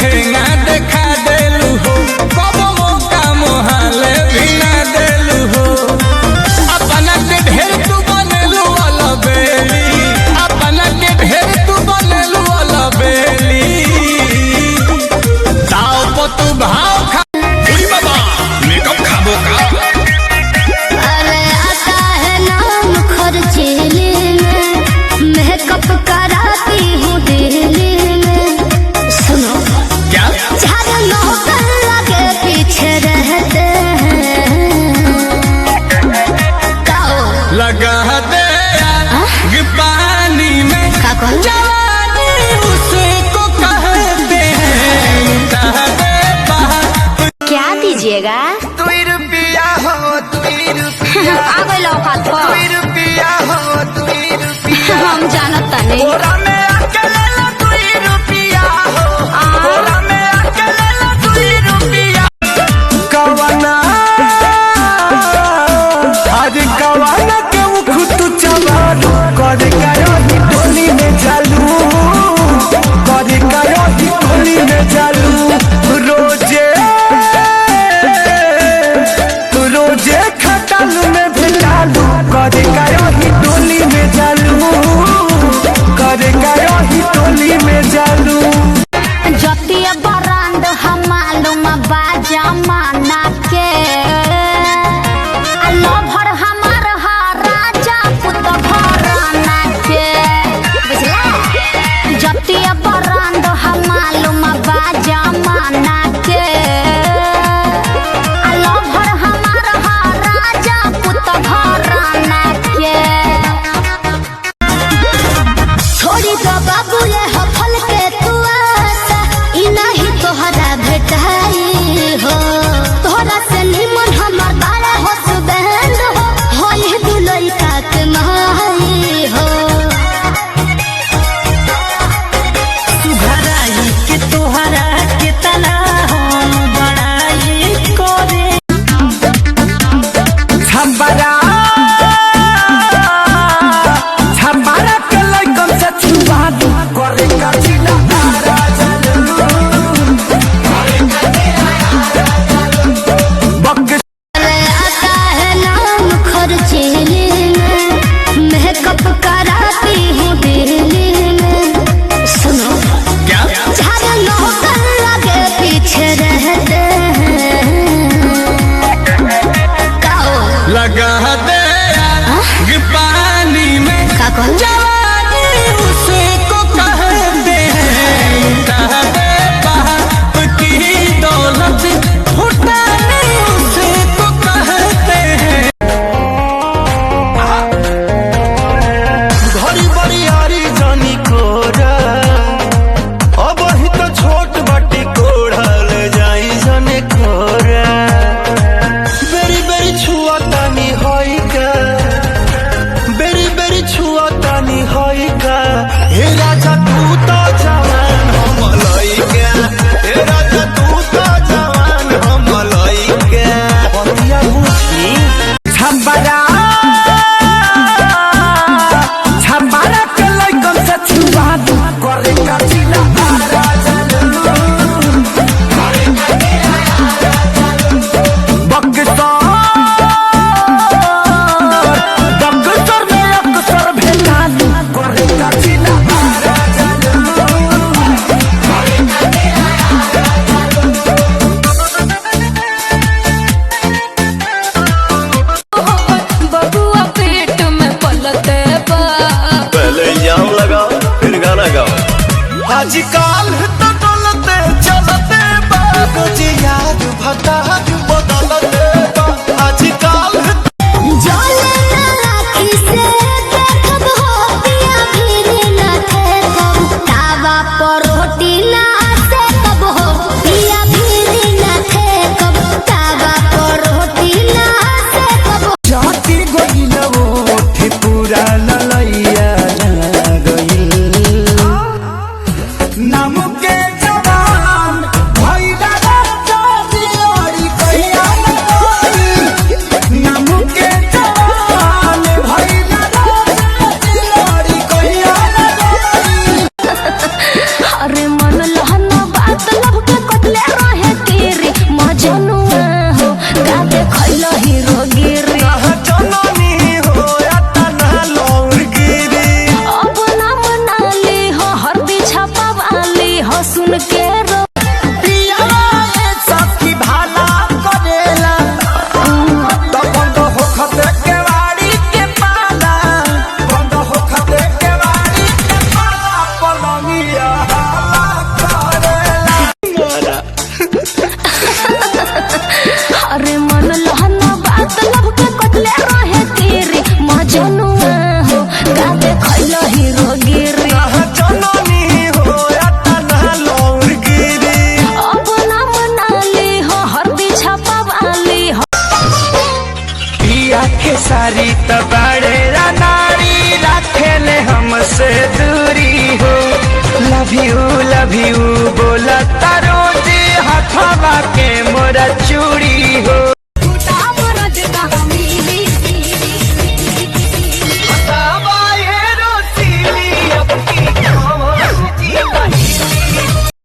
ठेंगा देखा देलू हो, कब मौका मोहाले भी ना देलू हो। अपना के ढेर तू बनेलू वाला बेली, अपना के ढेर तू बनेलू वाला बेली। दाव पर तू भाव खा बाबा मेकअप खाबो का। अरे आता है नाम खर्चीले में, मेकअप कराती हूँ दिल्ली में। सुनो क्या झाड़ नौकर लगे पीछे रहते हैं, लगा दे आग पानी में, जवानी उसको कहते हैं। क्या दीजिएगा? तू रुपया हो तू रुपया, आ गए लो हाथ तू रुपया हो तू रुपया। हम जानता नहीं। ओरा में अकेले ला तू रुपया हो, ओरा में अकेले ला तू रुपया। कवना आज कवना के मुख तू चबालू कर गयो ही टोली में चालू, कर गयो ही टोली में चालू। रोजे खटाल में भिलालू, कर गयो ही टोली में चालू, कर गयो ही टोली में चालू। जतिया बरांड हम मालूम बाजा माना के, लभर हमार हा राजा पुत घराना के, बुझला? जतिया बरांड हम मालूम बाजा माना के, लभर हमार हा राजा पुत घराना के। छोड़ी तो बाबू ये हफल के तू आशा, ई नहीं तोहरा भेटाई हो। तोहरा से निमन हमर बारे हो सुबेंद हो, होई दुलई का के माई हो। सुघराई के तोहरा के तना हम बड़ाई करे। छबरा छबरा के लइकन से छुआ दू, करे का चिला राजा अरे आता है नाम खर्चीले में, मेकअप कराती हूँ दिल्ली में। सुनो क्या झाड़ नौकर लगे पीछे रहते हैं, लगा दे आग पानी में, जवानी उसको कहते हैं। कहते बाप की दौलत फुटाने उसको कहते हैं। घड़ी बड़ी यारी जानी कोरा, अब ही तो छोट बाटी कोढ़ा ले जाई जाने खोरा। बेरी बेरी छुआ तानी होई का, बेरी बेरी छुआ तानी होई का। हे राजा तू तो जवान हम लइका, हे राजा तू तो जवान हम लइका। बतिया बुझी छबरा छबरा के लइकन से छुआ दू, करे का चिला राजा बक्सर में अक्सर भेटालू, करे का चिला राजा। बबुआ पेट में पलते बा, पहले इल्जाम लगाओ फिर गाना गाओ। आजकल तो डोलते चलते बाबू जी याद भता बदलते बा। आजकल जले ना राखी से देखब हो, पिया भी ना ठेकब। तावा पर रोटी ना सेकब हो, पिया भी ना ठेकब। तावा पर रोटी ना सेकब। जाति गोइल ओठे पूरा ललैया गइल, नाम के जवान भइला राजा दियोरी कहिया लव यू बोला तारो जी हथवा के मोरा चूड़ी हो।